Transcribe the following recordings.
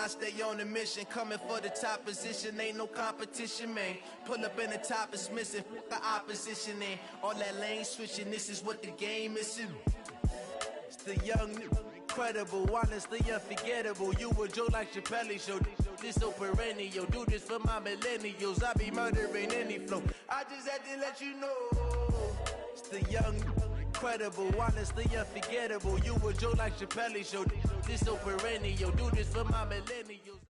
I stay on a mission, coming for the top position, ain't no competition, man. Pull up in the top is missing, the opposition in. All that lane switching, this is what the game is. It's the young, incredible, honestly unforgettable. You a Joe like Chappelle show, this so perennial. Do this for my millennials, I be murdering any flow. I just had to let you know. It's the young, incredible, honestly unforgettable. You a Joe like Chappelle show, this so perennial. Do this for my millennials.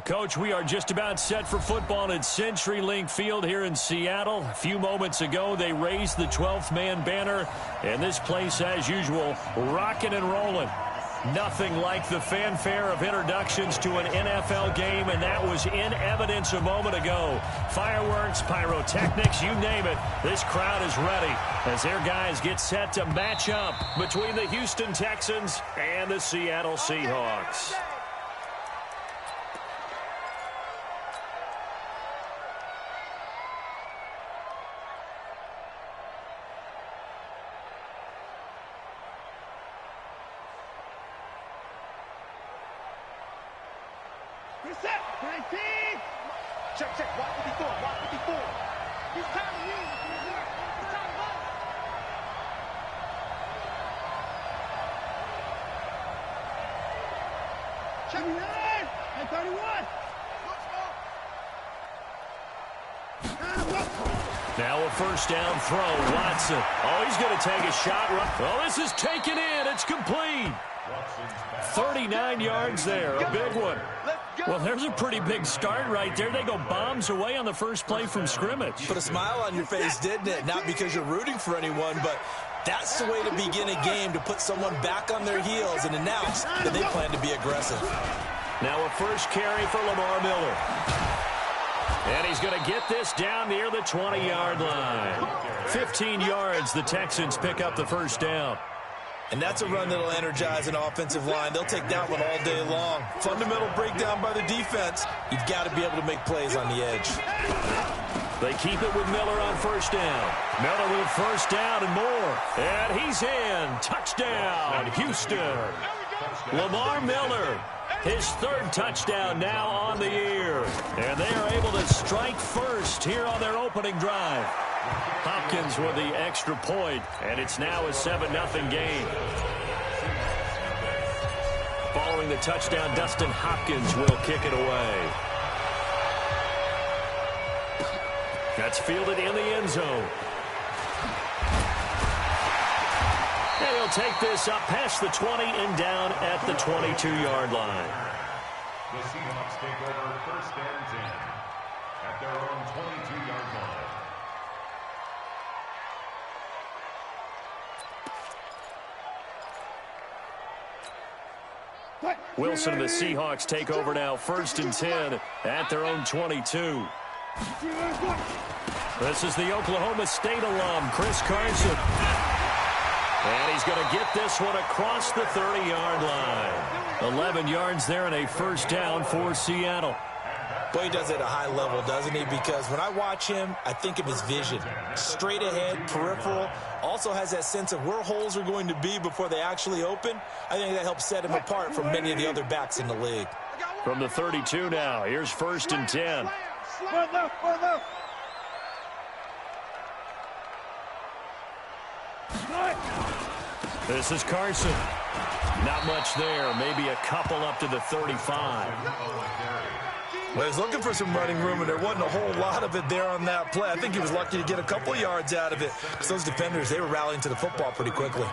Coach, we are just about set for football at CenturyLink Field here in Seattle. A few moments ago, they raised the 12th man banner, and this place, as usual, rocking and rolling. Nothing like the fanfare of introductions to an NFL game, and that was in evidence a moment ago. Fireworks, pyrotechnics, you name it. This crowd is ready as their guys get set to match up between the Houston Texans and the Seattle Seahawks. Reset, 19. Check. Watch what he's doing. He's time to win. It's time to run. Check me in. And 31. Now a first down throw. Watson. Oh, he's going to take a shot. Oh, this is taken in. It's complete. 39 yards there. A big one. Well, there's a pretty big start right there. They go bombs away on the first play from scrimmage. Put a smile on your face, didn't it? Not because you're rooting for anyone, but that's the way to begin a game, to put someone back on their heels and announce that they plan to be aggressive. Now a first carry for Lamar Miller. And he's going to get this down near the 20-yard line. 15 yards, the Texans pick up the first down. And that's a run that'll energize an offensive line. They'll take that one all day long. Fundamental breakdown by the defense. You've got to be able to make plays on the edge. They keep it with Miller on first down. Miller with first down and more. And he's in. Touchdown, Houston. Lamar Miller, his third touchdown now on the year. And they are able to strike first here on their opening drive. Hopkins with the extra point, and it's now a 7-0 game. Following the touchdown, Dustin Hopkins will kick it away. That's fielded in the end zone. And he'll take this up past the 20 and down at the 22-yard line. The Seahawks take over first and 10 at their own 22-yard line. Wilson and the Seahawks take over now, first and 10 at their own 22. This is the Oklahoma State alum, Chris Carson. And he's going to get this one across the 30-yard line. 11 yards there and a first down for Seattle. Boy, he does it at a high level, doesn't he? Because when I watch him, I think of his vision. Straight ahead, peripheral. Also has that sense of where holes are going to be before they actually open. I think that helps set him apart from many of the other backs in the league. From the 32 now, here's first and 10. This is Carson. Not much there. Maybe a couple up to the 35. Well, he was looking for some running room, and there wasn't a whole lot of it there on that play. I think he was lucky to get a couple of yards out of it, because those defenders, they were rallying to the football pretty quickly.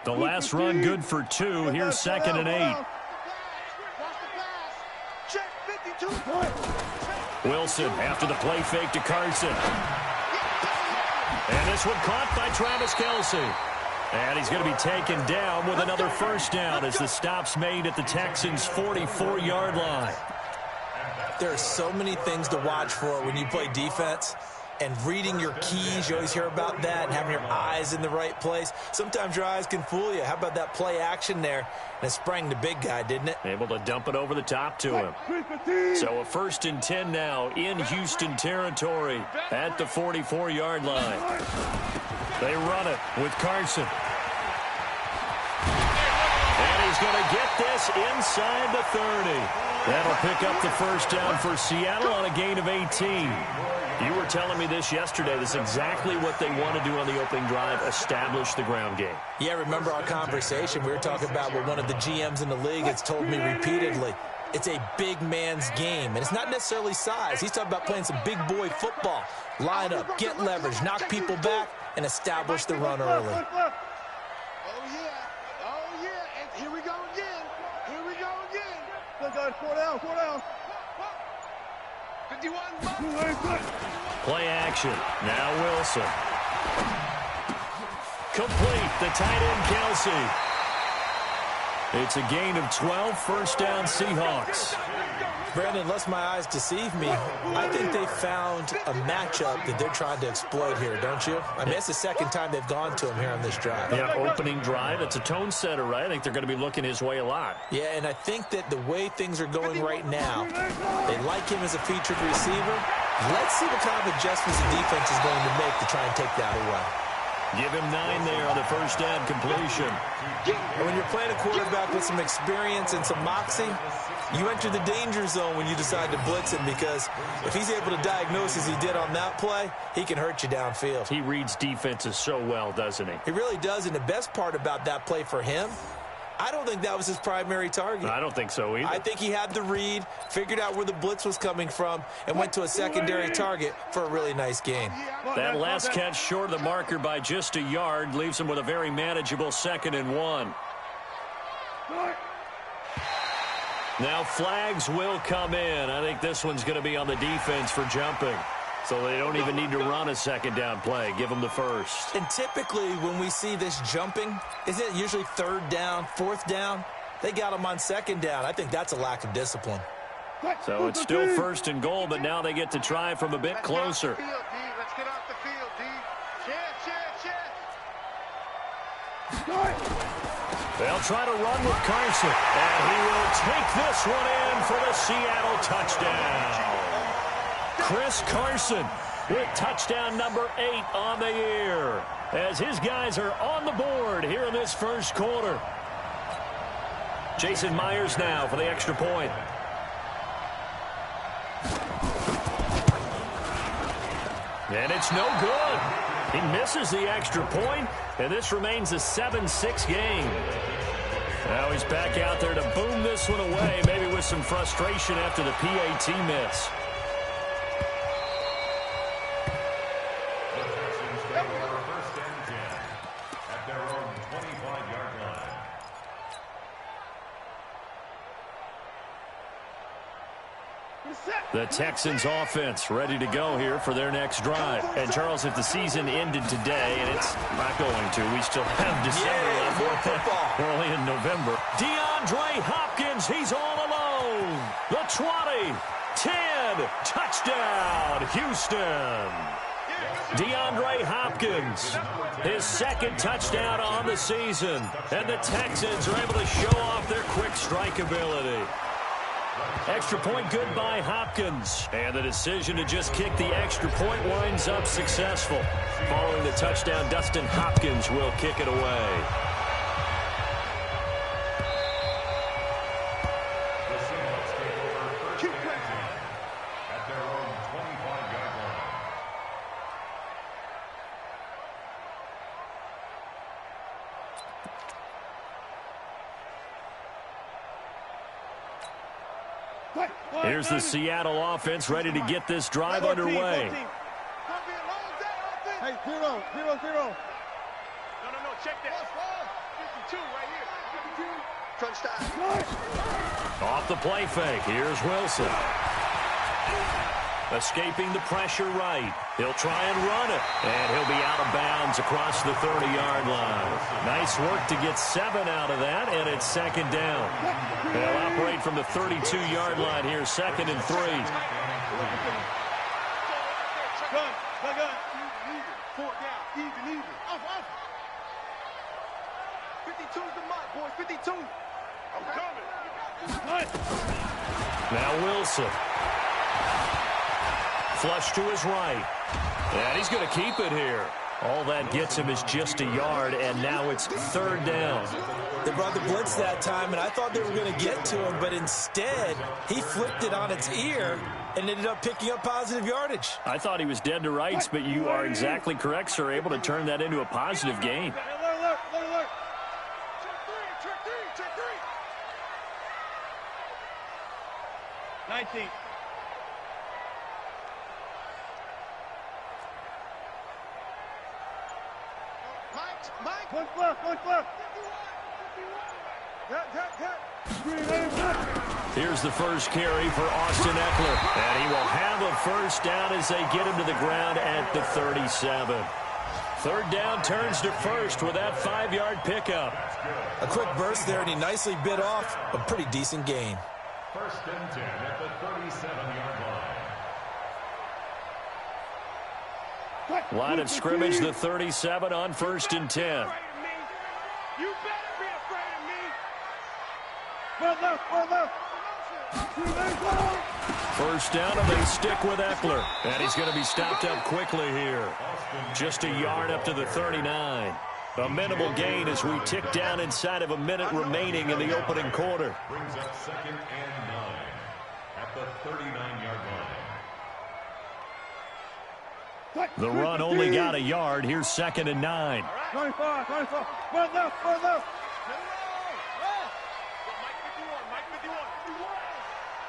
The last run good for 2. Here's second and 8. Wilson after the play fake to Carson. And this one caught by Travis Kelce. And he's going to be taken down with another first down as the stop's made at the Texans' 44-yard line. There are so many things to watch for when you play defense. and reading your keys. You always hear about that, and having your eyes in the right place. Sometimes your eyes can fool you. How about that play action there? And it sprang the big guy, didn't it? Able to dump it over the top to him. So a 1st and 10 now in Houston territory at the 44-yard line. They run it with Carson. And he's going to get this inside the 30. That'll pick up the first down for Seattle on a gain of 18. You were telling me this yesterday. This is exactly what they want to do on the opening drive, establish the ground game. Yeah, remember our conversation. We were talking about what one of the GMs in the league has told me repeatedly. It's a big man's game, and it's not necessarily size. He's talking about playing some big boy football. Line up, get leverage, knock people back, and establish the run early. Oh, yeah. And here we go again. Let's go. 4 down. 51. Play action. Now Wilson. Complete. The tight end, Kelsey. It's a gain of 12, first down Seahawks. Brandon, unless my eyes deceive me, I think they found a matchup that they're trying to exploit here, don't you? I mean, it's the second time they've gone to him here on this drive. Yeah, opening drive. It's a tone setter, right? I think they're going to be looking his way a lot. Yeah, and I think that the way things are going right now, they like him as a featured receiver. Let's see what kind of adjustments the defense is going to make to try and take that away. Give him 9 there on the first down completion. And when you're playing a quarterback with some experience and some moxie, you enter the danger zone when you decide to blitz him, because if he's able to diagnose as he did on that play, he can hurt you downfield. He reads defenses so well, doesn't he? He really does, and the best part about that play for him, I don't think that was his primary target. I don't think so either. I think he had the read, figured out where the blitz was coming from, and went to a secondary target for a really nice gain. That last catch short of the marker by just a yard leaves him with a very manageable 2nd and 1. Now flags will come in. I think this one's going to be on the defense for jumping. So they don't even need to run a second down play. Give them the first. And typically when we see this jumping, isn't it usually 3rd down, 4th down? They got them on 2nd down. I think that's a lack of discipline. So it's still 1st and goal, but now they get to try from a bit closer. Let's get off the field, D. They'll try to run with Carson. And he will take this one in for the Seattle touchdown. Chris Carson with touchdown number 8 on the year, as his guys are on the board here in this first quarter. Jason Myers now for the extra point. And it's no good. He misses the extra point, and this remains a 7-6 game. Now he's back out there to boom this one away, maybe with some frustration after the PAT miss. The Texans offense ready to go here for their next drive. And Charles, if the season ended today, and it's not going to, we still have December left. More football. We're only in November. DeAndre Hopkins, he's all alone. The 20, 10, touchdown, Houston. DeAndre Hopkins, his 2nd touchdown on the season. And the Texans are able to show off their quick strike ability. Extra point good by Hopkins. And the decision to just kick the extra point winds up successful. Following the touchdown, Dustin Hopkins will kick it away. The Seahawks take over first and 10 at their own 25-yard line. Here's the Seattle offense ready to get this drive underway. Hey, 0. No, check that. 52 right here. 52. Crunch time. Off the play fake, here's Wilson. Escaping the pressure right. He'll try and run it. And he'll be out of bounds across the 30-yard line. Nice work to get 7 out of that, and it's 2nd down. They'll operate from the 32-yard line here, 2nd and 3. Four down. Even. Off. 52's the mark, boys. 52. I'm coming. Now Wilson. Flush to his right. And he's going to keep it here. All that gets him is just a yard, and now it's third down. They brought the blitz that time, and I thought they were going to get to him, but instead, he flipped it on its ear and ended up picking up positive yardage. I thought he was dead to rights, but you are exactly correct, sir, able to turn that into a positive gain. Alert. Check three. 19. Mike. One left. Here's the first carry for Austin Eckler. And he will have a first down as they get him to the ground at the 37. Third down turns to first with that 5-yard pickup. A quick burst there, and he nicely bit off a pretty decent gain. First and 10 at the 37-yard line. Line of scrimmage, the 37 on first and 10. You better be afraid of me. One left. First down, and they stick with Eckler. And he's going to be stopped up quickly here. Just a yard up to the 39. A minimal gain as we tick down inside of a minute remaining in the opening quarter. Brings up second and 9 at the 39-yard line. The run only got a yard. Here's second and 9. 25. One left. Mike 51.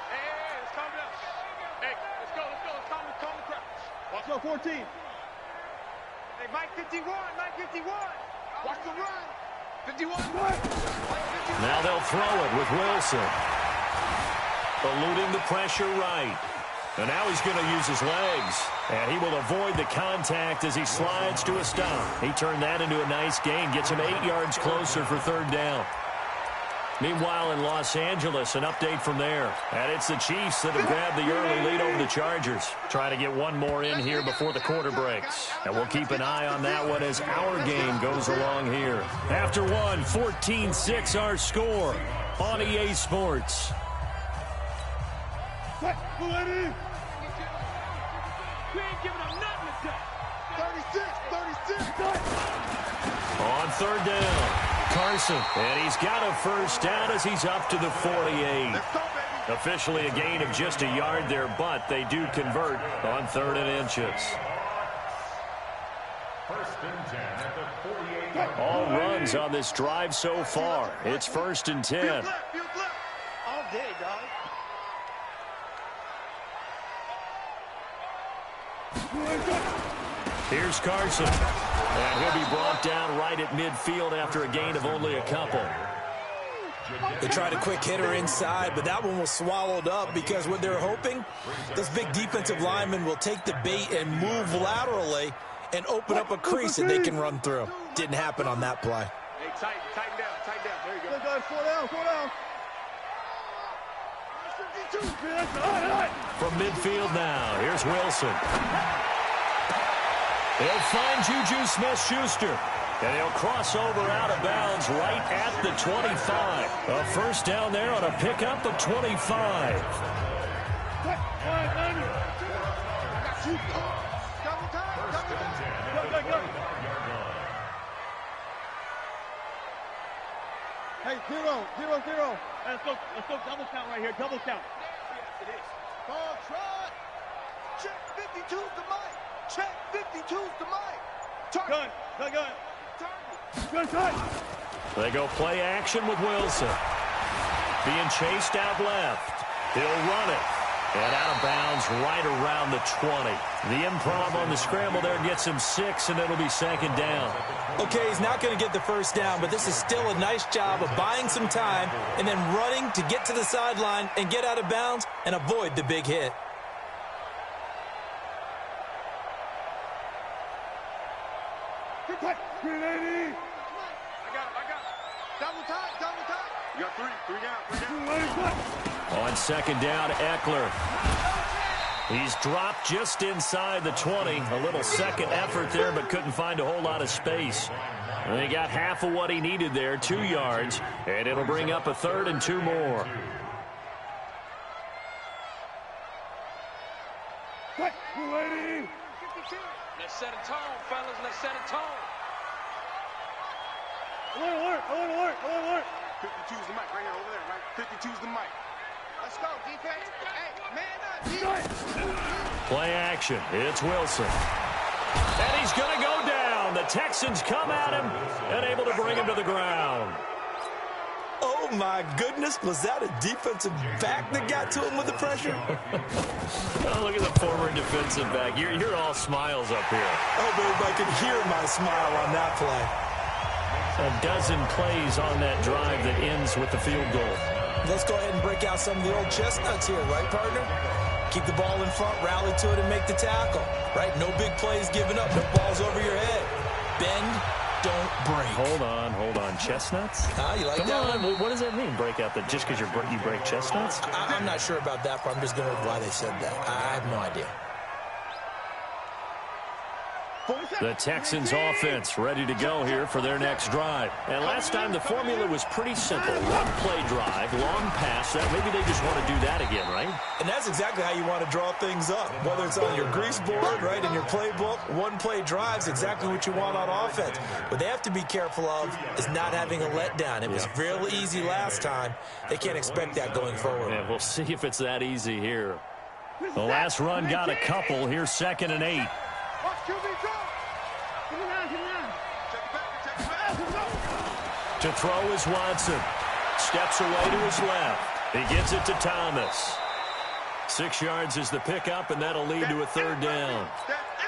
Hey, let's calm down. Hey, let's go. Let's calm the crowd. Watch go 14. Hey, Mike 51. Watch the run. 51. Now they'll throw it with Wilson. Eluding the pressure right. And now he's going to use his legs. And he will avoid the contact as he slides to a stop. He turned that into a nice gain. Gets him 8 yards closer for third down. Meanwhile, in Los Angeles, an update from there. And it's the Chiefs that have grabbed the early lead over the Chargers. Trying to get one more in here before the quarter breaks. And we'll keep an eye on that one as our game goes along here. After one, 14-6 our score on EA Sports. We ain't giving up nothing today. 36. On third down, Carson. And he's got a first down as he's up to the 48. Officially a gain of just a yard there, but they do convert on third and inches. First and 10 at the 48-yard line. All runs on this drive so far. It's first and 10. All day, dog. Here's Carson. And he'll be brought down right at midfield after a gain of only a couple. They tried a quick hitter inside, but that one was swallowed up because what they're hoping, those big defensive linemen will take the bait and move laterally and open up a crease that they can run through. Didn't happen on that play. Hey, tighten down. There you go. Four down. From midfield now, here's Wilson. He'll find Juju Smith-Schuster. And he'll cross over out of bounds right at the 25. A first down there on a pickup of 25. Hey, 0. Let's go double count right here. Double count. Yes, it is. Ball trot. Check 52's the mic. Check 52's the mic. Gun. They go play action with Wilson. Being chased out left. He'll run it. And out of bounds right around the 20. The improv on the scramble there gets him 6, and it'll be second down. Okay, he's not going to get the first down, but this is still a nice job of buying some time and then running to get to the sideline and get out of bounds and avoid the big hit. I got it. Double time. You got three down. On second down, Eckler. He's dropped just inside the 20. A little second effort there, but couldn't find a whole lot of space. And he got half of what he needed there, 2 yards, and it'll bring up a 3rd and 2 more. Let's set a tone, fellas. Let's set a tone. Alert, alert, alert, alert, alert. 52's the mic right here, over there, right? 52's the mic. Let's go, defense. Hey, man up. Play action. It's Wilson. And he's going to go down. The Texans come at him and able to bring him to the ground. Oh, my goodness. Was that a defensive back that got to him with the pressure? Oh, look at the former defensive back. You're all smiles up here. Oh, babe, I could hear my smile on that play. A dozen plays on that drive that ends with the field goal. Let's go ahead and break out some of the old chestnuts here, right, partner? Keep the ball in front, rally to it, and make the tackle, right? No big plays given up, no balls over your head. Bend, don't break. Hold on. Chestnuts? You like Come that on. one? What does that mean, break out? That just because you break chestnuts? I'm not sure about that, but I'm just going with why they said that. I have no idea. The Texans offense ready to go here for their next drive. And last time the formula was pretty simple. One play drive, long pass. That maybe they just want to do that again, right? And that's exactly how you want to draw things up. Whether it's on your grease board, right, in your playbook, one play drive's exactly what you want on offense. What they have to be careful of is not having a letdown. It was real easy last time. They can't expect that going forward. And we'll see if it's that easy here. The last run got a couple. Here's 2nd and 8. To throw is Watson. Steps away to his left. He gets it to Thomas. 6 yards is the pickup, and that'll lead to a 3rd down.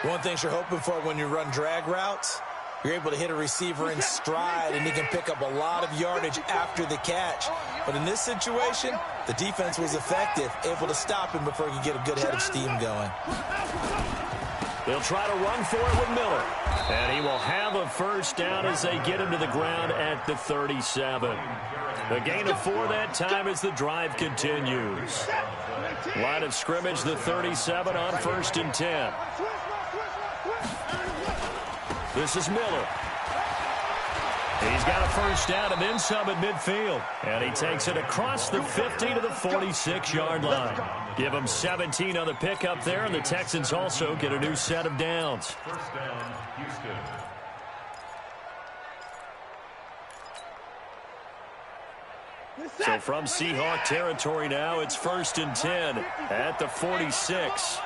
One thing you're hoping for when you run drag routes, you're able to hit a receiver in stride, and he can pick up a lot of yardage after the catch. But in this situation, the defense was effective, able to stop him before he could get a good head of steam going. They'll try to run for it with Miller. And he will have a 1st down as they get him to the ground at the 37. A gain of 4 that time as the drive continues. Line of scrimmage, the 37 on 1st and 10. This is Miller. He's got a 1st down and then some at midfield. And he takes it across the 50 to the 46-yard line. Give him 17 on the pickup there, and the Texans also get a new set of downs. 1st down, Houston. So from Seahawk territory now, it's 1st and 10 at the 46.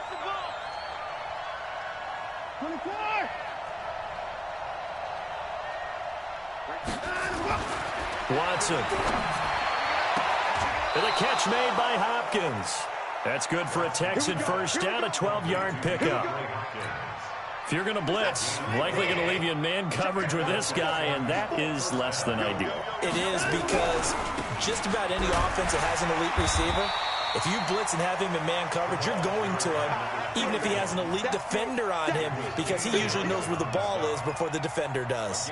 Watson. And the catch made by Hopkins. That's good for a Texan 1st down, a 12-yard pickup. If you're going to blitz, likely going to leave you in man coverage with this guy, and that is less than ideal. It is, because just about any offense that has an elite receiver, if you blitz and have him in man coverage, you're going to him, even if he has an elite defender on him, because he usually knows where the ball is before the defender does.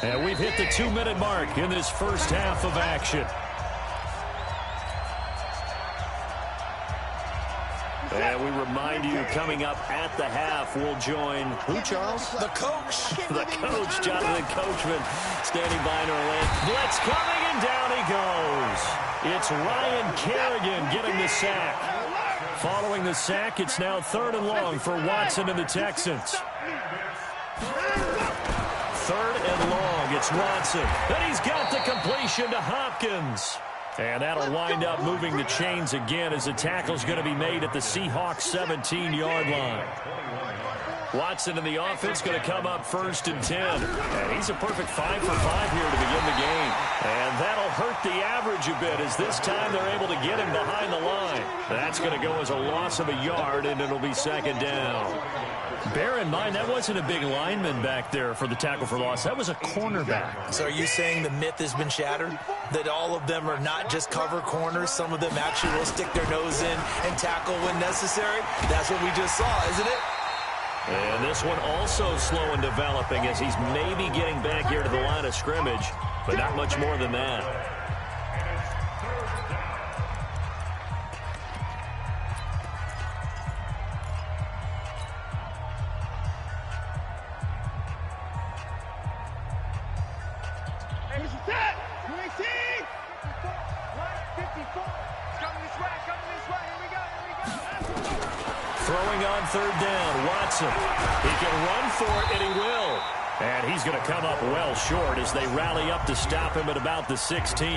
And we've hit the 2-minute mark in this 1st half of action. And we remind you, coming up at the half, we'll join who, Charles? The coach. The coach, Jonathan Coachman, standing by in our lane. Blitz coming, and down he goes. It's Ryan Kerrigan getting the sack. Following the sack, it's now 3rd and long for Watson and the Texans. 3rd and long, it's Watson. And he's got the completion to Hopkins. And that'll wind up moving the chains again as the tackle's going to be made at the Seahawks 17-yard line. Watson in the offense going to come up 1st and 10. And he's a perfect 5 for 5 here to begin the game. And that'll hurt the average a bit as this time they're able to get him behind the line. That's going to go as a loss of a yard, and it'll be 2nd down. Bear in mind, that wasn't a big lineman back there for the tackle for loss. That was a cornerback. So are you saying the myth has been shattered? That all of them are not just cover corners? Some of them actually will stick their nose in and tackle when necessary? That's what we just saw, isn't it? And this one also slow in developing as he's maybe getting back here to the line of scrimmage, but not much more than that. Throwing on third down, Watson. He can run for it, and he will. And he's going to come up well short as they rally up to stop him at about the 16.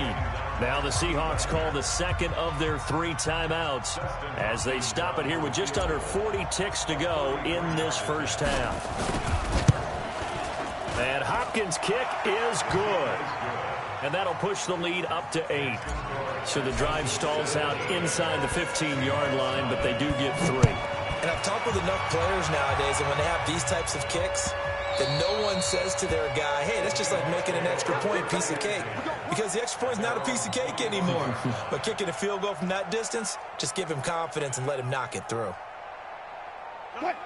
Now the Seahawks call the second of their 3 timeouts as they stop it here with just under 40 ticks to go in this first half. And Hopkins' kick is good. And that'll push the lead up to 8. So the drive stalls out inside the 15-yard line, but they do get 3. And I've talked with enough players nowadays, and when they have these types of kicks, that no one says to their guy, hey, that's just like making an extra point piece of cake. Because the extra point is not a piece of cake anymore. But kicking a field goal from that distance, just give him confidence and let him knock it through.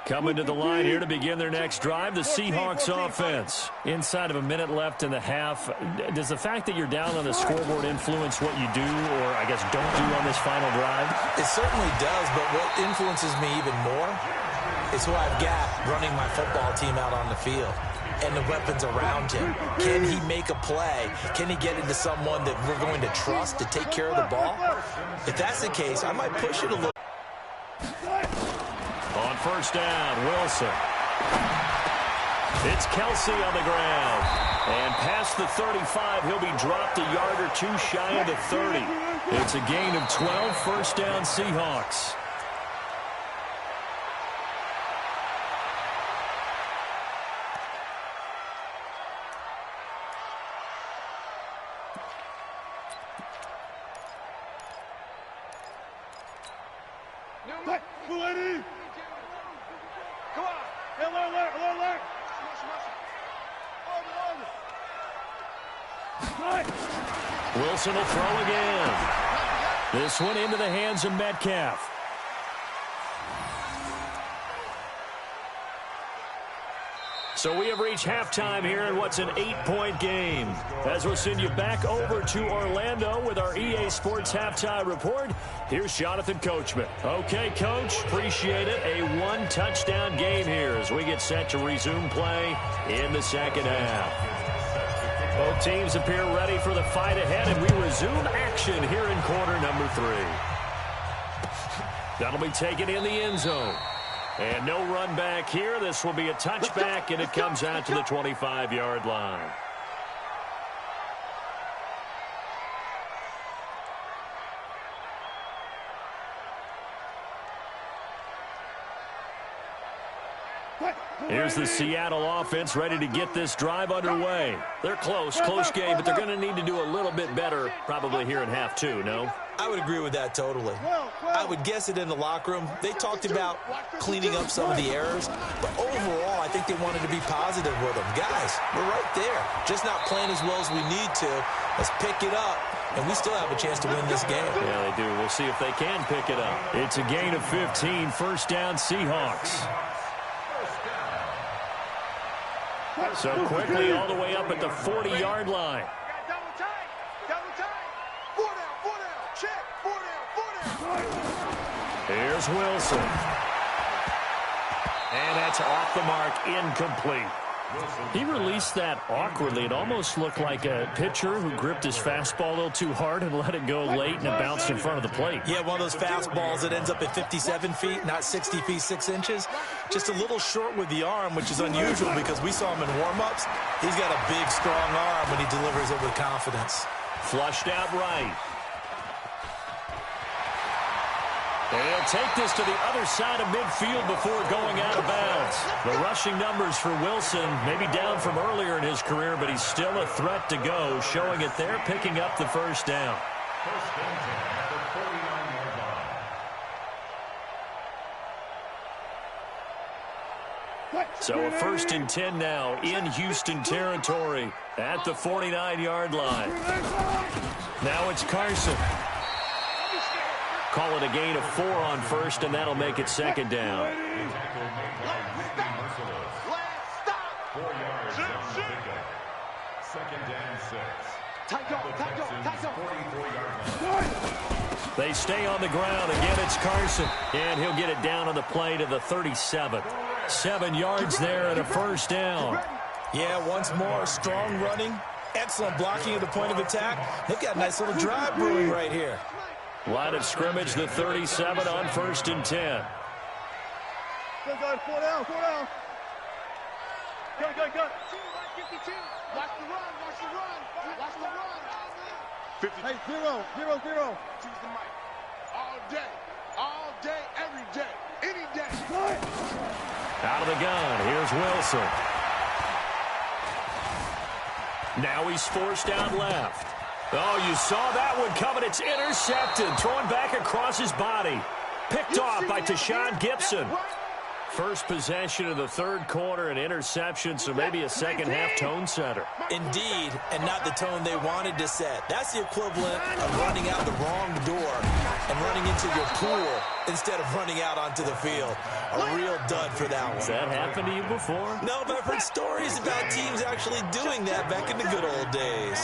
Coming to the line here to begin their next drive, the Seahawks offense. Inside of a minute left in the half. Does the fact that you're down on the scoreboard influence what you do, or I guess don't do on this final drive? It certainly does, but what influences me even more is who I've got running my football team out on the field and the weapons around him. Can he make a play? Can he get into someone that we're going to trust to take care of the ball? If that's the case, I might push it a little. On first down, Wilson. It's Kelsey on the ground. And past the 35, he'll be dropped a yard or 2 shy of the 30. It's a gain of 12, first down Seahawks. Wilson will throw again. This one into the hands of Metcalf. So we have reached halftime here in what's an 8-point game. As we'll send you back over to Orlando with our EA Sports Halftime Report, here's Jonathan Coachman. Okay, Coach, appreciate it. A 1-touchdown game here as we get set to resume play in the second half. Both teams appear ready for the fight ahead, and we resume action here in quarter number 3. That'll be taken in the end zone. And no run back here. This will be a touchback, and it comes out to the 25-yard line. Here's the Seattle offense ready to get this drive underway. They're close game, but they're going to need to do a little bit better probably here in half 2, no? I would agree with that totally. I would guess it in the locker room. They talked about cleaning up some of the errors, but overall, I think they wanted to be positive with them. Guys, we're right there. Just not playing as well as we need to. Let's pick it up, and we still have a chance to win this game. Yeah, they do. We'll see if they can pick it up. It's a gain of 15, first down Seahawks. So quickly all the way up at the 40-yard line. Here's Wilson. And that's off the mark, incomplete. He released that awkwardly. It almost looked like a pitcher who gripped his fastball a little too hard and let it go late, and it bounced in front of the plate. Yeah, one of those fastballs that ends up at 57 feet, not 60 feet, 6 inches. Just a little short with the arm, which is unusual because we saw him in warm-ups. He's got a big, strong arm when he delivers it with confidence. Flushed out right. They'll take this to the other side of midfield before going out of bounds. The rushing numbers for Wilson maybe down from earlier in his career, but he's still a threat to go, showing it there, picking up the first down. First and 10 at the 49-yard line. So a first and 10 now in Houston territory at the 49-yard line. Now it's Carson. Call it a gain of 4 on first, and that'll make it second down. 4 yards on the pickup. Second and 6. 44-yard line. They stay on the ground. Again, it's Carson. And he'll get it down on the play to the 37. 7 yards there and a first down. Yeah, once more, strong running. Excellent blocking at the point of attack. They've got a nice little drive brewing right here. Line of scrimmage, the 37 on first and 10. Good, good. 4 down, 4 down. Good, good, good. 52. Watch the run, watch the run. Watch the run. 50. Hey, 0, 0, 0. Choose the mic. All day, every day, any day. Out of the gun, here's Wilson. Now he's forced out left. Oh, you saw that one coming. It's intercepted. Throwing back across his body. Picked off by Tashawn Gibson. First possession of the third quarter, an interception, so maybe a second-half tone setter. Indeed, and not the tone they wanted to set. That's the equivalent of running out the wrong door and running into your pool instead of running out onto the field. A real dud for that one. Has that happened to you before? No, but I've heard stories about teams actually doing that back in the good old days.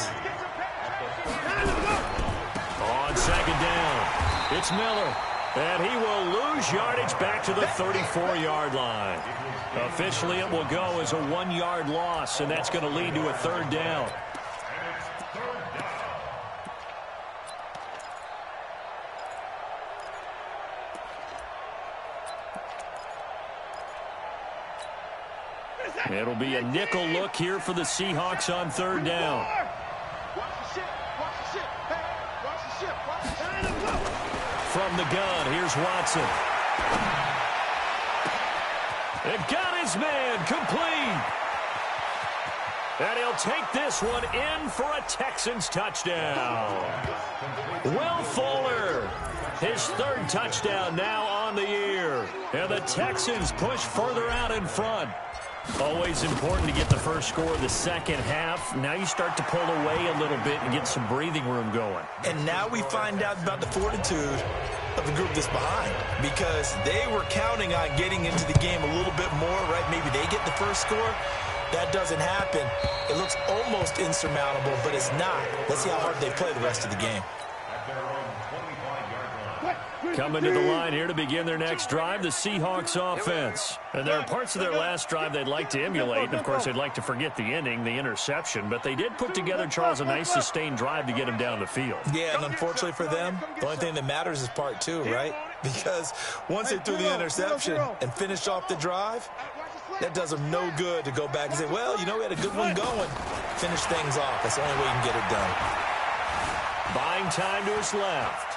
On second down, it's Miller. And he will lose yardage back to the 34-yard line. Officially, it will go as a 1-yard loss, and that's going to lead to a third down. It'll be a nickel look here for the Seahawks on third down. From the gun, here's Watson. It got his man complete. And he'll take this one in for a Texans touchdown. Will Fuller, his third touchdown now on the year. And the Texans push further out in front. Always important to get the first score of the second half. Now you start to pull away a little bit and get some breathing room going. And now we find out about the fortitude of the group that's behind, because they were counting on getting into the game a little bit more, right? Maybe they get the first score. That doesn't happen. It looks almost insurmountable, but it's not. Let's see how hard they play the rest of the game. Coming to the line here to begin their next drive, the Seahawks offense. And there are parts of their last drive they'd like to emulate. And, of course, they'd like to forget the inning, the interception. But they did put together, Charles, a nice sustained drive to get him down the field. Yeah, and unfortunately for them, the only thing that matters is part two, right? Because once they threw the interception and finished off the drive, that does them no good to go back and say, well, you know, we had a good one going. Finish things off. That's the only way you can get it done. Buying time to his left.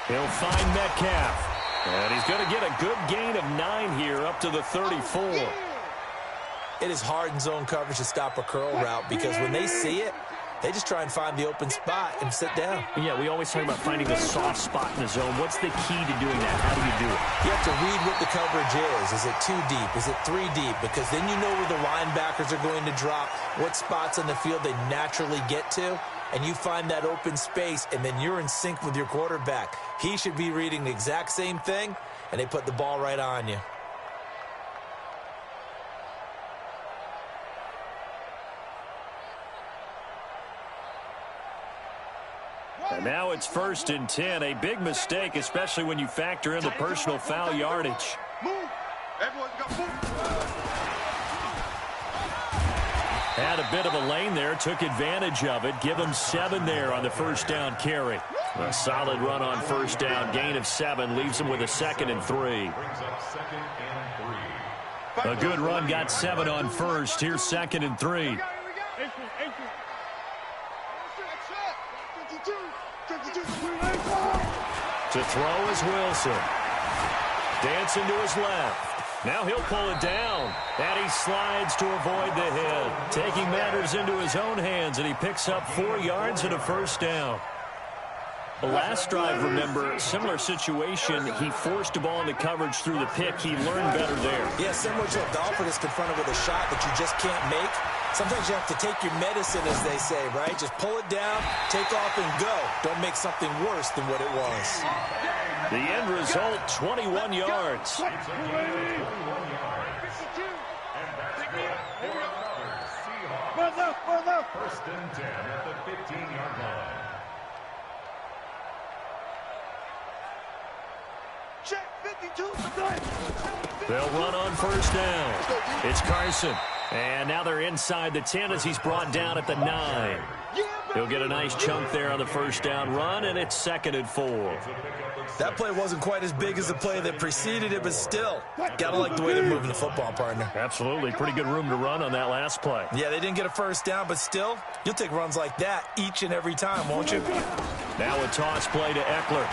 He'll find Metcalf. And he's going to get a good gain of 9 here up to the 34. It is hard in zone coverage to stop a curl route because when they see it, they just try and find the open spot and sit down. Yeah, we always talk about finding the soft spot in the zone. What's the key to doing that? How do you do it? You have to read what the coverage is. Is it 2 deep? Is it 3 deep? Because then you know where the linebackers are going to drop, what spots on the field they naturally get to, and you find that open space, and then you're in sync with your quarterback. He should be reading the exact same thing, and they put the ball right on you. And now it's 1st and 10. A big mistake, especially when you factor in the personal foul yardage. Had a bit of a lane there, took advantage of it. Give him 7 there on the first down carry. A solid run on first down, gain of 7, leaves him with a 2nd and 3. A good run, got 7 on first. Here's 2nd and 3. To throw is Wilson. Dancing to his left. Now he'll pull it down. And he slides to avoid the hit. Taking matters into his own hands, and he picks up 4 yards and a first down. The last drive, remember, similar situation. He forced a ball into coverage through the pick. He learned better there. Yeah, similar to a golfer that's confronted with a shot that you just can't make. Sometimes you have to take your medicine, as they say, right? Just pull it down, take off, and go. Don't make something worse than what it was. The end result, 21 yards. First and 10 at the 15-yard line. They'll run on first down. It's Carson. And now they're inside the 10 as he's brought down at the 9. He'll get a nice chunk there on the first down run, and it's 2nd and 4. That play wasn't quite as big as the play that preceded it, but still, gotta like the way they're moving the football, partner. Absolutely. Pretty good room to run on that last play. Yeah, they didn't get a first down, but still, you'll take runs like that each and every time, won't you? Now a toss play to Eckler.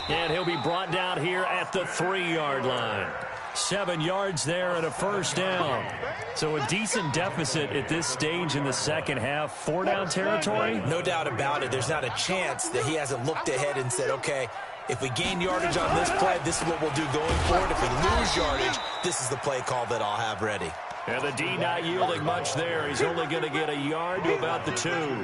And he'll be brought down here at the 3-yard line. 7 yards there and a first down. So a decent deficit at this stage in the second half. 4-down territory? No doubt about it. There's not a chance that he hasn't looked ahead and said, okay, if we gain yardage on this play, this is what we'll do going forward. If we lose yardage, this is the play call that I'll have ready. And the D not yielding much there. He's only going to get a yard to about the 2.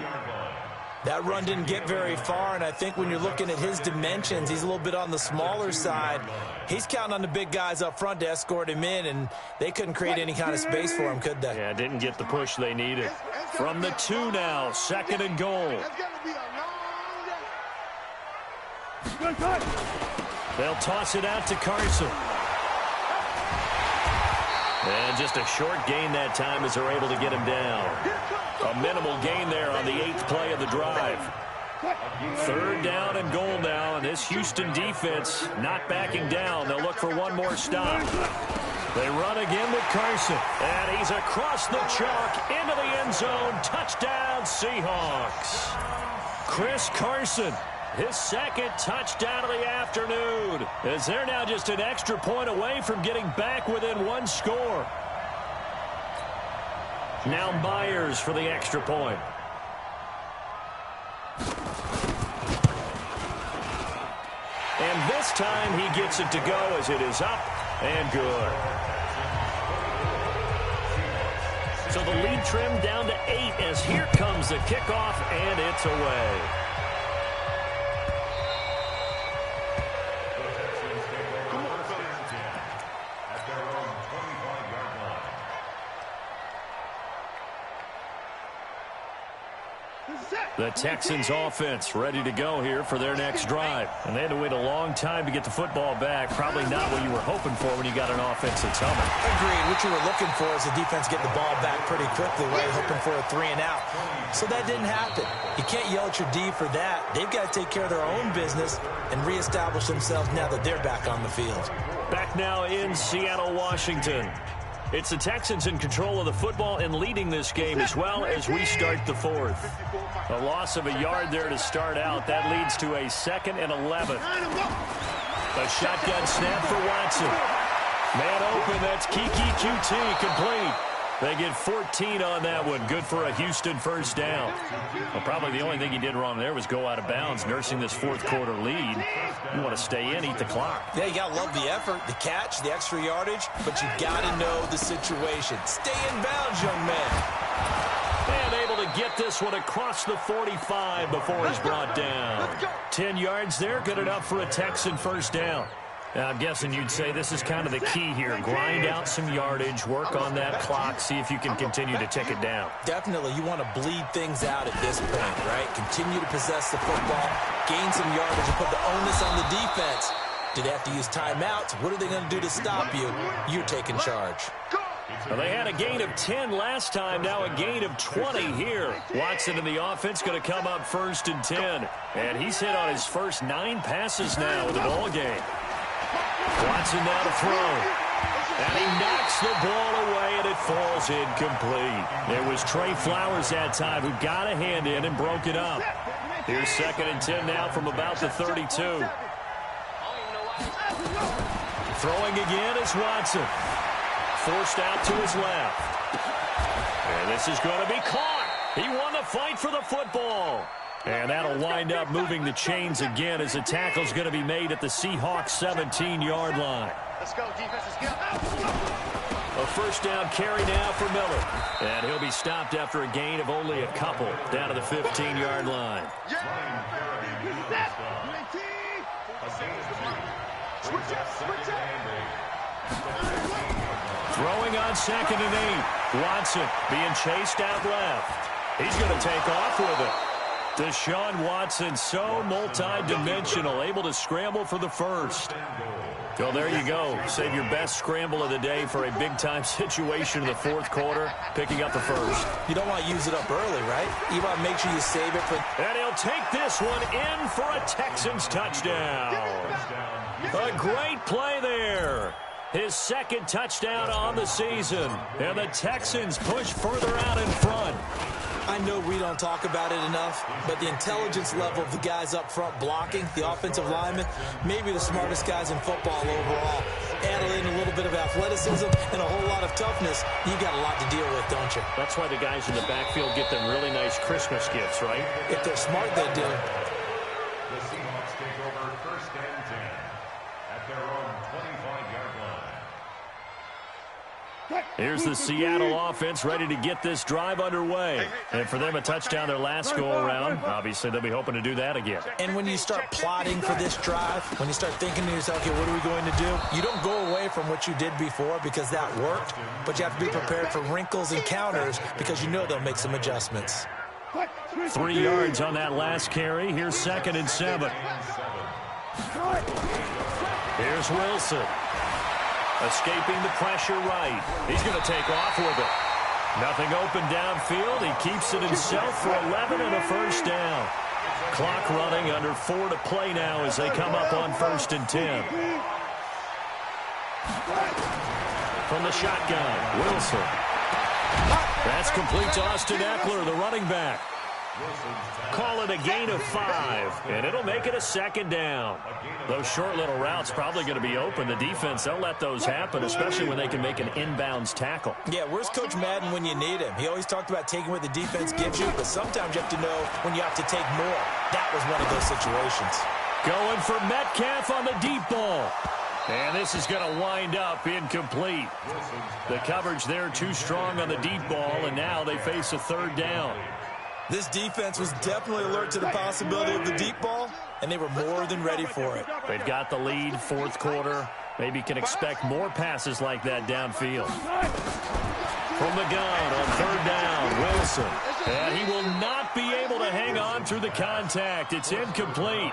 That run didn't get very far, and I think when you're looking at his dimensions, he's a little bit on the smaller side. He's counting on the big guys up front to escort him in, and they couldn't create any kind of space for him, could they? Yeah, didn't get the push they needed. From the 2 now, 2nd and goal. They'll toss it out to Carson. And just a short gain that time as they're able to get him down. A minimal gain there on the 8th play of the drive. 3rd down and goal now, and this Houston defense not backing down. They'll look for one more stop. They run again with Carson, and he's across the chalk into the end zone. Touchdown, Seahawks. Chris Carson, his 2nd touchdown of the afternoon, as they're now just an extra point away from getting back within 1 score. Now Myers for the extra point. And this time he gets it to go as it is up and good. So the lead trimmed down to 8 as here comes the kickoff, and it's away. The Texans offense ready to go here for their next drive. And they had to wait a long time to get the football back. Probably not what you were hoping for when you got an offense that's humming. Agreed. What you were looking for is the defense getting the ball back pretty quickly, right? Hoping for a 3 and out. So that didn't happen. You can't yell at your D for that. They've got to take care of their own business and reestablish themselves now that they're back on the field. Back now in Seattle, Washington. It's the Texans in control of the football and leading this game as well as we start the 4th. A loss of a yard there to start out. That leads to a 2nd and 11. A shotgun snap for Watson. Man open, that's Kiki QT, complete. They get 14 on that one. Good for a Houston first down. Well, probably the only thing he did wrong there was go out of bounds, nursing this 4th quarter lead. You want to stay in, eat the clock. Yeah, you got to love the effort, the catch, the extra yardage, but you got to know the situation. Stay in bounds, young man. And able to get this one across the 45 before he's brought down. 10 yards there, good enough for a Texan first down. Now, I'm guessing you'd say this is kind of the key here. Grind out some yardage, work on that clock, see if you can continue to tick it down. Definitely. You want to bleed things out at this point, right? Continue to possess the football, gain some yardage, and put the onus on the defense. Do they have to use timeouts? What are they going to do to stop you? You're taking charge. Well, they had a gain of 10 last time, now a gain of 20 here. Watson in the offense going to come up 1st and 10. And he's hit on his first 9 passes now in the ball game. Watson now to throw. And he knocks the ball away, and it falls incomplete. It was Trey Flowers that time who got a hand in and broke it up. Here's 2nd and 10 now from about the 32. Throwing again is Watson. Forced out to his left. And this is going to be caught. He won the fight for the football. And that'll wind up moving the chains again as the tackle's going to be made at the Seahawks 17-yard line. Let's go, defense. Let's go. A first down carry now for Miller. And he'll be stopped after a gain of only a couple down to the 15-yard line. Throwing on 2nd and 8. Watson being chased out left. He's going to take off with it. Deshaun Watson, so multi-dimensional, able to scramble for the first. Well, there you go. Save your best scramble of the day for a big-time situation in the fourth quarter, picking up the first. You don't want to use it up early, right? You want to make sure you save it for... And he'll take this one in for a Texans touchdown. A great play there. His second touchdown on the season. And the Texans push further out in front. I know we don't talk about it enough, but the intelligence level of the guys up front blocking, the offensive linemen, maybe the smartest guys in football overall. Add in a little bit of athleticism and a whole lot of toughness, you got a lot to deal with, don't you? That's why the guys in the backfield get them really nice Christmas gifts, right? If they're smart, they do. The Seahawks take over first and 10 at their own 25-yard line. Here's the Seattle offense ready to get this drive underway. And for them, a touchdown their last go-around. Obviously, they'll be hoping to do that again. And when you start plotting for this drive, when you start thinking to yourself, okay, what are we going to do? You don't go away from what you did before because that worked, but you have to be prepared for wrinkles and counters because you know they'll make some adjustments. 3 yards on that last carry. Here's 2nd and 7. Here's Wilson. Escaping the pressure right. He's going to take off with it. Nothing open downfield. He keeps it himself for 11 and a first down. Clock running, under 4 to play now as they come up on 1st and 10. From the shotgun, Wilson. That's complete to Austin Eckler, the running back. Call it a gain of 5, and it'll make it a 2nd down. Those short little routes probably going to be open. The defense, they'll let those happen, especially when they can make an inbounds tackle. Yeah, where's Coach Madden when you need him? He always talked about taking what the defense gives you, but sometimes you have to know when you have to take more. That was one of those situations. Going for Metcalf on the deep ball. And this is going to wind up incomplete. The coverage there too strong on the deep ball, and now they face a 3rd down. This defense was definitely alert to the possibility of the deep ball, and they were more than ready for it. They've got the lead, 4th quarter. Maybe can expect more passes like that downfield. From the gun on 3rd down, Wilson. And he will not be able to hang on through the contact. It's incomplete.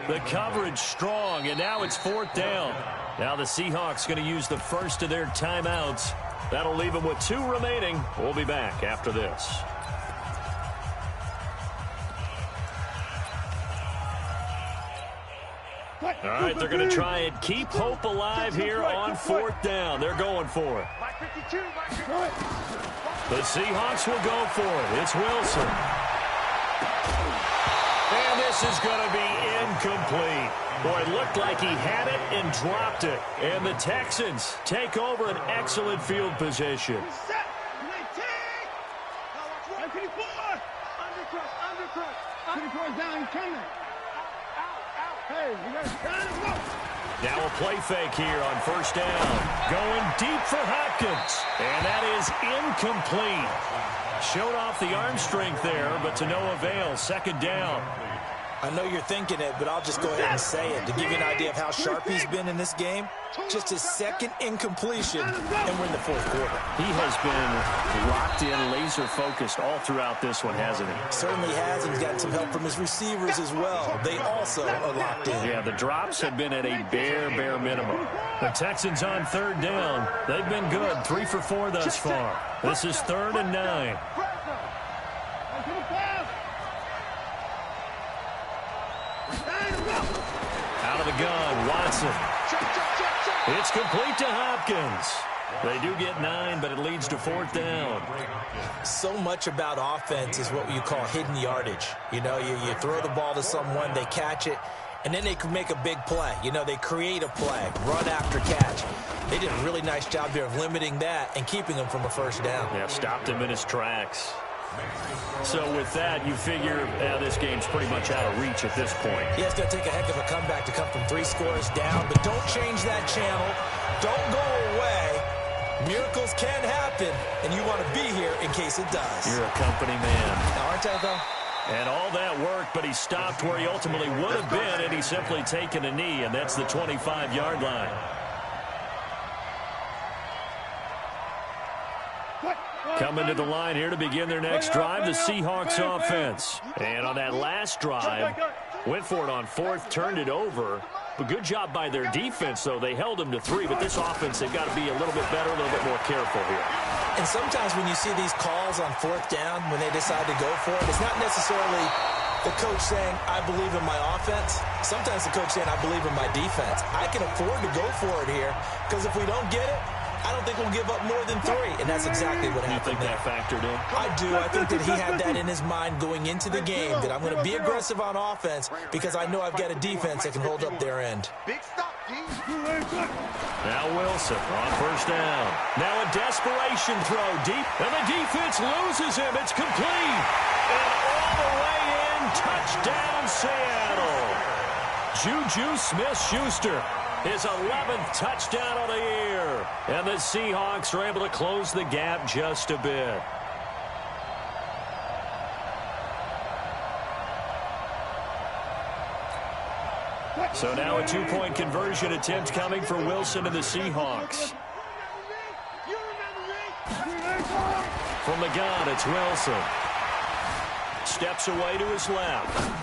The coverage strong, and now it's 4th down. Now the Seahawks going to use the first of their timeouts. That'll leave them with 2 remaining. We'll be back after this. All right, they're going to try and keep hope alive here on 4th down. They're going for it. The Seahawks will go for it. It's Wilson. And this is going to be incomplete. Boy, it looked like he had it and dropped it. And the Texans take over an excellent field position. Now a play fake here on 1st down. Going deep for Hopkins. And that is incomplete. Showed off the arm strength there, but to no avail. 2nd down. I know you're thinking it, but I'll just go ahead and say it. To give you an idea of how sharp he's been in this game, just his 2nd incompletion, and we're in the 4th quarter. He has been locked in, laser-focused all throughout this one, hasn't he? Certainly has, and he's gotten some help from his receivers as well. They also are locked in. Yeah, the drops have been at a bare minimum. The Texans on 3rd down. They've been good, 3 for 4 thus far. This is 3rd and 9. Out of the gun, Watson. It's complete to Hopkins. They do get 9, but it leads to 4th down. So much about offense is what you call hidden yardage. You know, you throw the ball to someone, they catch it, and then they can make a big play. You know, they create a play, run after catch. They did a really nice job there of limiting that and keeping him from a 1st down. Yeah, stopped him in his tracks. So with that, you figure this game's pretty much out of reach at this point. Yeah, it's going to take a heck of a comeback to come from 3 scores down, but don't change that channel. Don't go away. Miracles can happen, and you want to be here in case it does. You're a company man. Now, aren't I, though? And all that work, but he stopped where he ultimately would have been, and he's simply taken a knee, and that's the 25-yard line. Coming to the line here to begin their next drive, the Seahawks offense. And on that last drive, went for it on 4th, turned it over, But good job by their defense, though. They held them to 3, but this offense, they've got to be a little bit better, a little bit more careful here. And sometimes when you see these calls on 4th down, when they decide to go for it, it's not necessarily the coach saying, I believe in my offense. Sometimes the coach saying, I believe in my defense. I can afford to go for it here, because if we don't get it, I don't think we'll give up more than 3, and that's exactly what happened there. You think that factored in? I do. I think that he had that in his mind going into the game, that I'm going to be aggressive on offense because I know I've got a defense that can hold up their end. Big stop, G. Now Wilson on 1st down. Now a desperation throw deep, and the defense loses him. It's complete. And all the way in, touchdown Seattle. Juju Smith-Schuster. His 11th touchdown of the year. And the Seahawks are able to close the gap just a bit. So now a 2-point conversion attempt coming for Wilson and the Seahawks. From the gun, it's Wilson. Steps away to his left.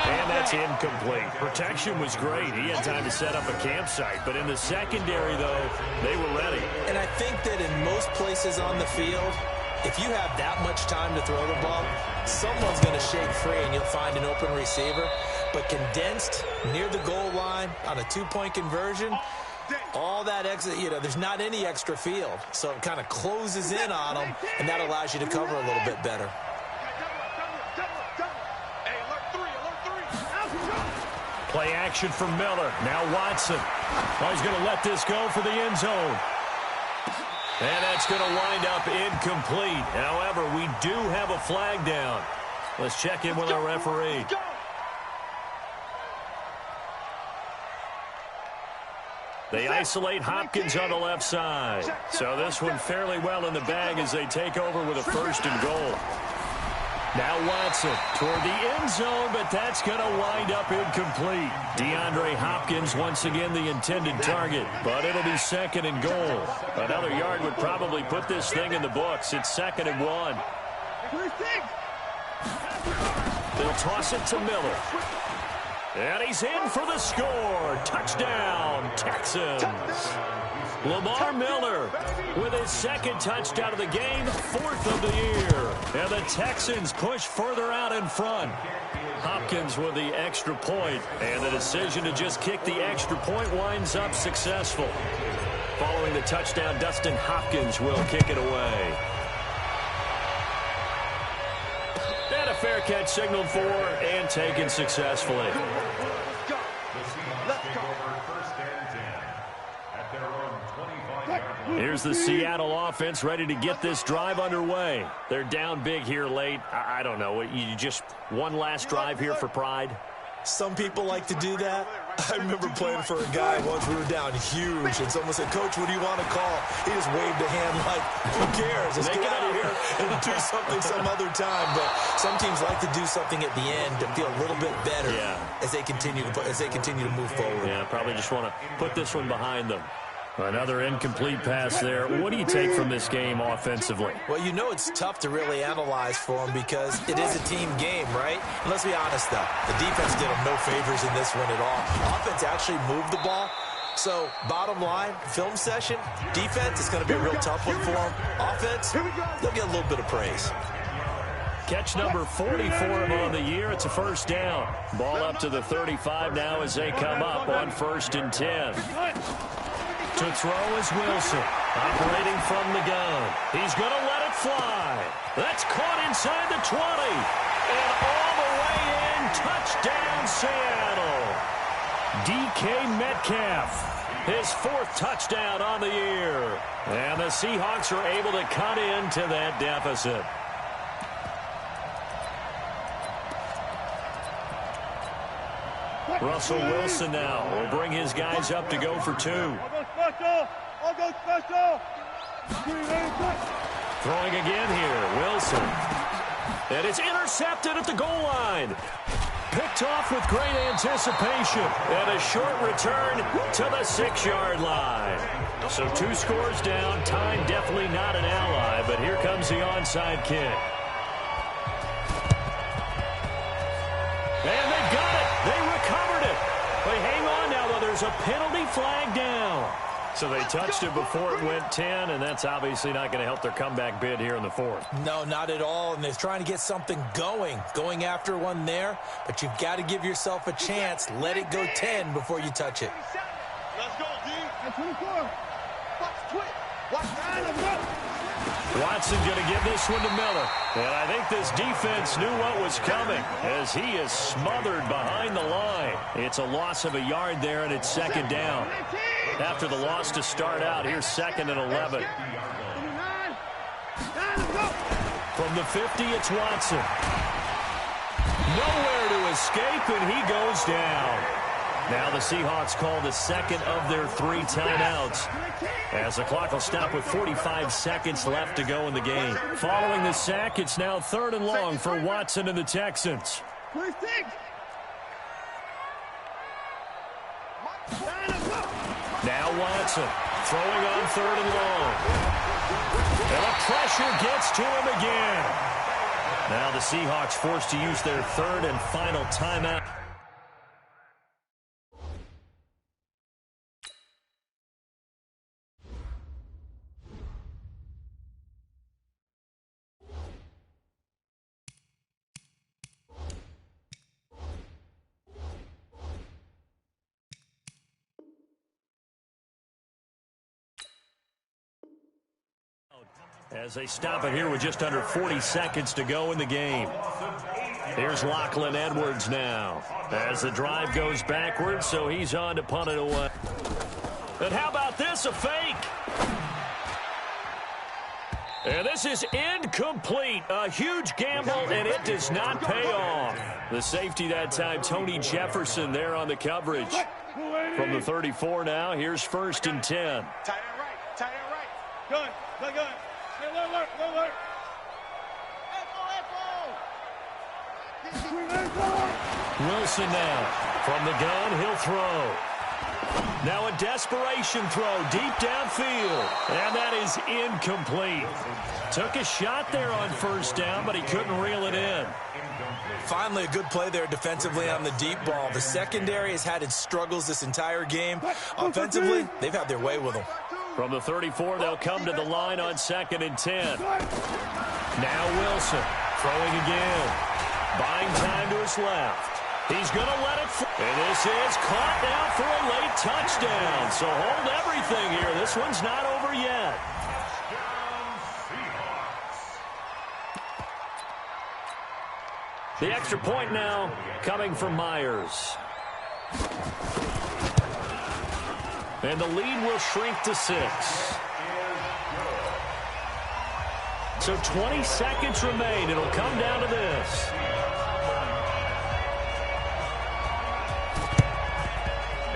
And that's incomplete. Protection was great. He had time to set up a campsite. But in the secondary, though, they were ready. And I think that in most places on the field, if you have that much time to throw the ball, someone's going to shake free and you'll find an open receiver. But condensed near the goal line on a 2-point conversion, all that exit, there's not any extra field. So it kind of closes in on them, and that allows you to cover a little bit better. Play action for Miller. Now Watson. Oh, he's going to let this go for the end zone. And that's going to wind up incomplete. However, we do have a flag down. Let's check in with our referee. They isolate Hopkins on the left side. So this one fairly well in the bag as they take over with a 1st and goal. Now Watson toward the end zone, but that's going to wind up incomplete. DeAndre Hopkins once again the intended target, but it'll be 2nd and goal. Another yard would probably put this thing in the books. It's 2nd and 1. They'll toss it to Miller. And he's in for the score. Touchdown, Texans. Lamar Miller with his 2nd touchdown of the game, 4th of the year. And the Texans push further out in front. Hopkins with the extra point, and the decision to just kick the extra point winds up successful. Following the touchdown, Dustin Hopkins will kick it away. And a fair catch signaled for and taken successfully. Here's the Seattle offense ready to get this drive underway. They're down big here late. I don't know. You just one last drive here for pride? Some people like to do that. I remember playing for a guy once. We were down huge, and someone said, Coach, what do you want to call? He just waved a hand like, who cares? Let's get out of here and do something some other time. But some teams like to do something at the end to feel a little bit better as they continue to move forward. Yeah, probably just want to put this one behind them. Another incomplete pass there. What do you take from this game offensively? Well, it's tough to really analyze for them because it is a team game, right? And let's be honest, though. The defense did them no favors in this one at all. Offense actually moved the ball. So, bottom line, film session, defense is going to be a real tough one for them. Offense, they'll get a little bit of praise. Catch number 44 on the year. It's a 1st down. Ball up to the 35 now as they come up on 1st and 10. To throw is Wilson, operating from the gun. He's going to let it fly. That's caught inside the 20. And all the way in, touchdown Seattle. DK Metcalf, his 4th touchdown on the year. And the Seahawks are able to cut into that deficit. Russell Wilson now will bring his guys up to go for 2. I'll go special. Throwing again here, Wilson. And it's intercepted at the goal line. Picked off with great anticipation. And a short return to the 6-yard line. So 2 scores down. Time definitely not an ally, but here comes the onside kick. And they got it. They recovered it. They there's a penalty flag down. So they touched it before it went 10, and that's obviously not going to help their comeback bid here in the fourth. No, not at all, and they're trying to get something going after one there, but you've got to give yourself a chance. Let it go 10 before you touch it. Let's go, D. At 24. Watch twit. Watch Watson going to give this one to Miller. And I think this defense knew what was coming as he is smothered behind the line. It's a loss of a yard there, and it's second down. After the loss to start out, here's 2nd and 11. From the 50, it's Watson. Nowhere to escape, and he goes down. Now the Seahawks call the second of their 3 timeouts, as the clock will stop with 45 seconds left to go in the game. Following the sack, it's now 3rd and long for Watson and the Texans. Now Watson throwing on 3rd and long. And the pressure gets to him again. Now the Seahawks forced to use their 3rd and final timeout. As they stop it here with just under 40 seconds to go in the game. Here's Lachlan Edwards now as the drive goes backwards, so he's on to punt it away. And how about this, a fake? And this is incomplete. A huge gamble, and it does not pay off. The safety that time, Tony Jefferson, there on the coverage. From the 34 now, here's 1st and 10. Tight end right. Tight end right. Good. Good. Alert. Wilson now. From the gun, he'll throw. Now a desperation throw deep downfield. And that is incomplete. Took a shot there on 1st down, but he couldn't reel it in. Finally, a good play there defensively on the deep ball. The secondary has had its struggles this entire game. Offensively, they've had their way with them. From the 34, they'll come to the line on 2nd and 10. Now Wilson throwing again. Buying time to his left. He's going to let it fly. And this is caught now for a late touchdown. So hold everything here. This one's not over yet. The extra point now coming from Myers. And the lead will shrink to 6. So 20 seconds remain. It'll come down to this.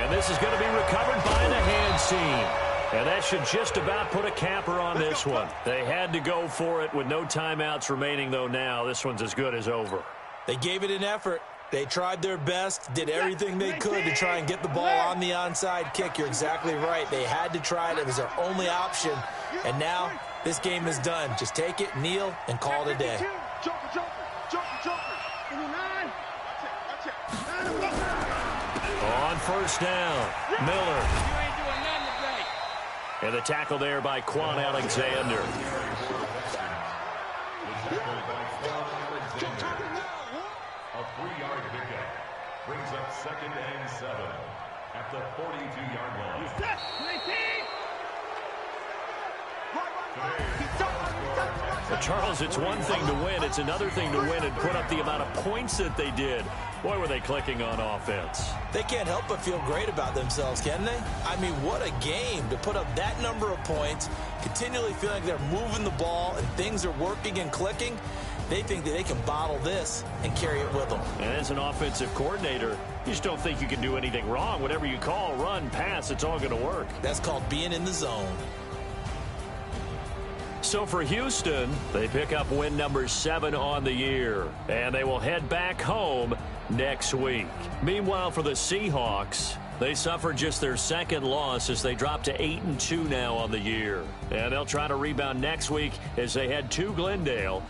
And this is going to be recovered by the hands team. And that should just about put a capper on this one. They had to go for it with no timeouts remaining, though, now. This one's as good as over. They gave it an effort. They tried their best, did everything they could to try and get the ball on the onside kick. You're exactly right. They had to try it. It was their only option. And now this game is done. Just take it, kneel, and call it a day. On 1st down, Miller. And the tackle there by Quan Alexander. A 3-yard pickup brings up 2nd and 7 at the 42-yard line. But Charles, it's one thing to win. It's another thing to win and put up the amount of points that they did. Boy, were they clicking on offense. They can't help but feel great about themselves, can they? I mean, what a game to put up that number of points, continually feeling like they're moving the ball and things are working and clicking. They think that they can bottle this and carry it with them. And as an offensive coordinator, you just don't think you can do anything wrong. Whatever you call, run, pass, it's all going to work. That's called being in the zone. So for Houston, they pick up win number 7 on the year, and they will head back home next week. Meanwhile, for the Seahawks, they suffered just their 2nd loss as they drop to 8-2 now on the year. And they'll try to rebound next week as they head to Glendale